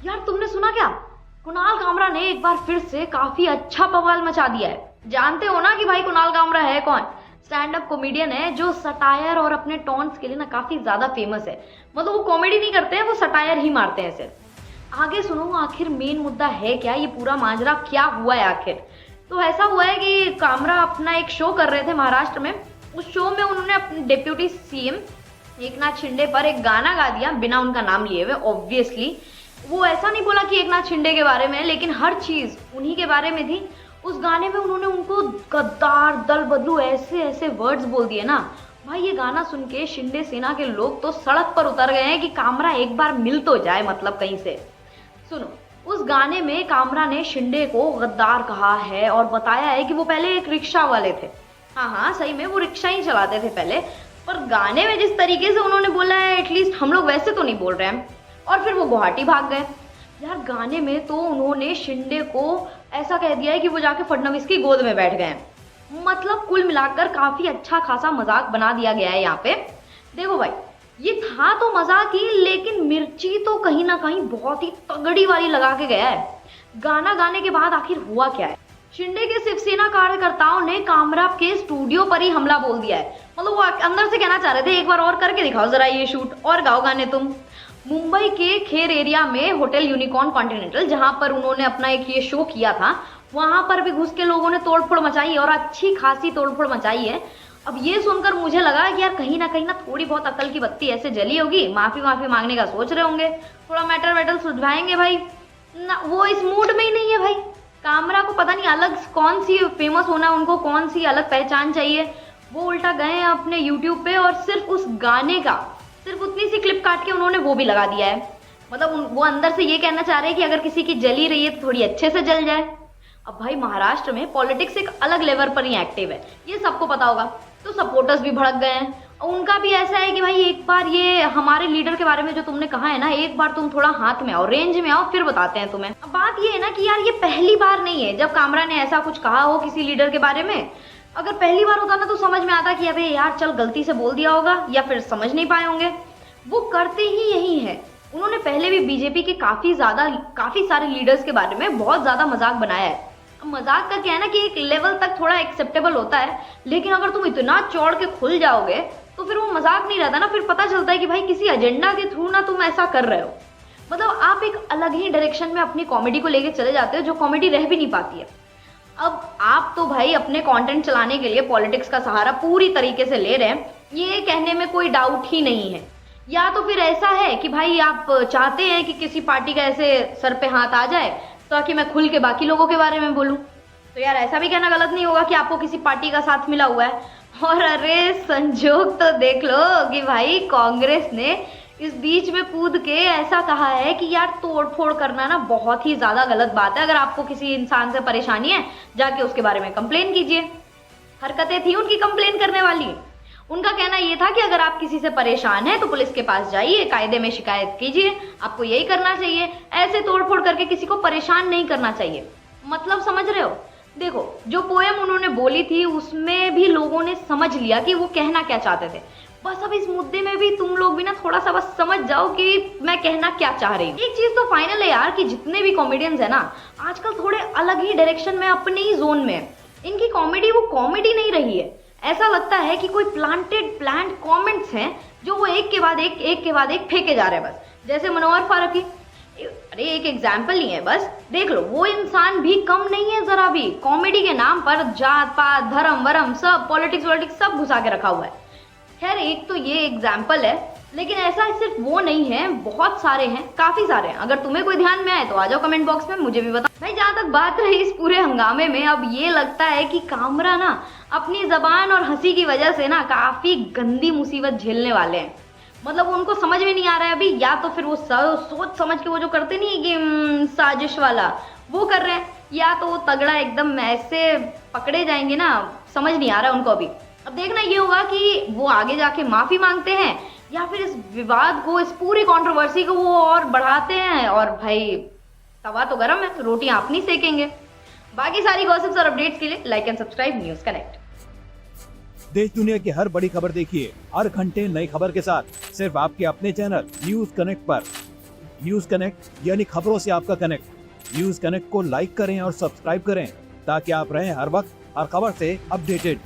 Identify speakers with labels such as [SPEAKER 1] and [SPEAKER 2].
[SPEAKER 1] यार तुमने सुना क्या? कुणाल कामरा ने एक बार फिर से काफी अच्छा बवाल मचा दिया है। जानते हो ना कि भाई कुणाल कामरा है कौन? स्टैंड अप कॉमेडियन है जो सटायर और अपने टॉन्ट्स के लिए ना काफी ज्यादा फेमस है। मतलब वो कॉमेडी नहीं करते हैं, वो सटायर ही मारते हैं सिर्फ। आगे सुनो आखिर मेन मुद्दा है क्या, ये पूरा माजरा क्या हुआ है आखिर। तो ऐसा हुआ है कि कामरा अपना एक शो कर रहे थे महाराष्ट्र में। उस शो में उन्होंने अपने डिप्यूटी सीएम एकनाथ शिंदे पर एक गाना गा दिया बिना उनका नाम लिए हुए। ऑब्वियसली वो ऐसा नहीं बोला कि एकनाथ शिंदे के बारे में, लेकिन हर चीज उन्हीं के बारे में थी। उस गाने में उन्होंने उनको गद्दार, दल बदलू ऐसे ऐसे वर्ड्स बोल दिए ना भाई। ये गाना सुन के शिंदे सेना के लोग तो सड़क पर उतर गए हैं कि कामरा एक बार मिल तो जाए, मतलब कहीं से। सुनो, उस गाने में कामरा ने शिंदे को गद्दार कहा है और बताया है कि वो पहले एक रिक्शा वाले थे। हाँ हाँ, सही में वो रिक्शा ही चलाते थे पहले, पर गाने में जिस तरीके से उन्होंने बोला है एटलीस्ट हम लोग वैसे तो नहीं बोल रहे हैं। और फिर वो गुवाहाटी भाग गए। यार गाने में तो उन्होंने शिंदे को ऐसा कह दिया है कि वो जाके फडणवीस की गोद में बैठ गए। मतलब कुल मिलाकर काफी अच्छा खासा मजाक बना दिया गया है यहाँ पे। देखो भाई, ये था तो मजाक ही, लेकिन मिर्ची तो कहीं ना कहीं बहुत ही तगड़ी वाली लगा के गया है। गाना गाने के बाद आखिर हुआ क्या है? शिंदे के शिवसेना कार्यकर्ताओं ने कामरा के स्टूडियो पर ही हमला बोल दिया है। मतलब वो अंदर से कहना चाह रहे थे एक बार और करके दिखाओ जरा ये शूट, और गाओ गाने तुम। मुंबई के खेर एरिया में होटल यूनिकॉर्न कॉन्टिनेंटल, जहां पर उन्होंने अपना एक ये शो किया था, वहां पर भी घुस के लोगों ने तोड़फोड़ मचाई है और अच्छी खासी तोड़फोड़ मचाई है। अब ये सुनकर मुझे लगा कि यार कहीं ना थोड़ी बहुत अकल की बत्ती ऐसे जली होगी, माफी मांगने का सोच रहे होंगे, थोड़ा मैटर वैटर सुलझाएंगे भाई ना। वो इस मूड में ही नहीं है भाई। कामरा को पता नहीं अलग कौन सी फेमस होना, उनको कौन सी अलग पहचान चाहिए। वो उल्टा गए हैं अपने यूट्यूब पे और सिर्फ उस गाने का सिर्फ उतनी सी क्लिप काट के उन्होंने वो भी लगा दिया है। मतलब वो अंदर से ये कहना चाह रहे हैं कि अगर किसी की जली रही है तो थोड़ी अच्छे से जल जाए। अब भाई महाराष्ट्र में पॉलिटिक्स एक अलग लेवल पर ही एक्टिव है, ये सबको पता होगा। तो सपोर्टर्स भी भड़क गए हैं। उनका भी ऐसा है कि भाई एक बार ये हमारे लीडर के बारे में जो तुमने कहा है ना, एक बार तुम थोड़ा हाथ में आओ, रेंज में आओ, फिर बताते हैं तुम्हें। अब बात ये है ना कि यार ये पहली बार नहीं है जब कामरा ने ऐसा कुछ कहा हो किसी लीडर के बारे में। अगर पहली बार होता ना तो समझ में आता कि अबे यार चल गलती से बोल दिया होगा, या फिर समझ नहीं पाए होंगे। वो करते ही यही है। उन्होंने पहले भी बीजेपी के काफी सारे लीडर्स के बारे में बहुत ज्यादा मजाक बनाया है। अब मजाक का क्या है ना कि एक लेवल तक थोड़ा एक्सेप्टेबल होता है, लेकिन अगर तुम इतना चौड़ के खुल जाओगे तो फिर वो मजाक नहीं रहता ना। फिर पता चलता है कि भाई किसी एजेंडा के थ्रू ना तुम ऐसा कर रहे हो। मतलब आप एक अलग ही डायरेक्शन में अपनी कॉमेडी को लेके चले जाते हो जो कॉमेडी रह भी नहीं पाती है। अब आप तो भाई अपने कंटेंट चलाने के लिए पॉलिटिक्स का सहारा पूरी तरीके से ले रहे हैं, ये कहने में कोई डाउट ही नहीं है। या तो फिर ऐसा है कि भाई आप चाहते हैं कि किसी पार्टी का ऐसे सर पे हाथ आ जाए ताकि मैं खुल के बाकी लोगों के बारे में बोलूं। तो यार ऐसा भी कहना गलत नहीं होगा कि आपको किसी पार्टी का साथ मिला हुआ है। और अरे संजोग तो देख लो कि भाई कांग्रेस ने इस बीच में कूद के ऐसा कहा है कि यार तोड़फोड़ करना ना बहुत ही ज्यादा गलत बात है। अगर आपको किसी इंसान से परेशानी है जाके उसके बारे में कंप्लेन कीजिए। हरकतें थी उनकी कंप्लेन करने वाली। उनका कहना ये था कि अगर आप किसी से परेशान हैं तो पुलिस के पास जाइए, कायदे में शिकायत कीजिए, आपको यही करना चाहिए। ऐसे तोड़फोड़ करके किसी को परेशान नहीं करना चाहिए। मतलब समझ रहे हो? देखो जो पोएम उन्होंने बोली थी उसमें भी लोगों ने समझ लिया कि वो कहना क्या चाहते थे। बस अब इस मुद्दे में भी तुम लोग भी ना थोड़ा सा बस समझ जाओ कि मैं कहना क्या चाह रही हूँ। एक चीज तो फाइनल है यार कि जितने भी कॉमेडियंस है ना आजकल थोड़े अलग ही डायरेक्शन में, अपने ही जोन में है। इनकी कॉमेडी वो कॉमेडी नहीं रही है। ऐसा लगता है कि कोई प्लांट कमेंट्स हैं जो वो एक के बाद एक फेंके जा रहे हैं बस। जैसे मनोहर फारूकी, अरे एक एग्जाम्पल ही है बस, देख लो वो इंसान भी कम नहीं है जरा भी। कॉमेडी के नाम पर जात पात, धर्म वरम सब, पॉलिटिक्स सब घुसा के रखा हुआ है। खैर एक तो ये एग्जाम्पल है, लेकिन ऐसा सिर्फ वो नहीं है, बहुत सारे हैं, काफी सारे हैं। अगर तुम्हें कोई ध्यान में आए तो आ जाओ कमेंट बॉक्स में, मुझे भी बताओ। भाई जहाँ तक बात रही इस पूरे हंगामे में, अब ये लगता है कि कामरा ना अपनी जबान और हंसी की वजह से ना काफी गंदी मुसीबत झेलने वाले हैं। मतलब उनको समझ में नहीं आ रहा है अभी, या तो फिर वो सोच समझ के वो जो करते नहीं कि साजिश वाला वो कर रहे हैं, या तो वो तगड़ा एकदम ऐसे पकड़े जाएंगे ना, समझ नहीं आ रहा उनको अभी। अब देखना ये होगा कि वो आगे जाके माफी मांगते हैं या फिर इस विवाद को, इस पूरी कंट्रोवर्सी को वो और बढ़ाते हैं। और भाई तवा तो गरम है, रोटियां अपनी सेकेंगे। बाकी सारी गॉसिप्स और अपडेट्स के लिए like and subscribe news connect.
[SPEAKER 2] देश दुनिया की हर बड़ी खबर देखिए हर घंटे नई खबर के साथ, सिर्फ आपके अपने चैनल न्यूज कनेक्ट पर। न्यूज कनेक्ट यानी खबरों से आपका कनेक्ट। न्यूज कनेक्ट को लाइक करें और सब्सक्राइब करें ताकि आप रहें हर वक्त हर खबर से अपडेटेड।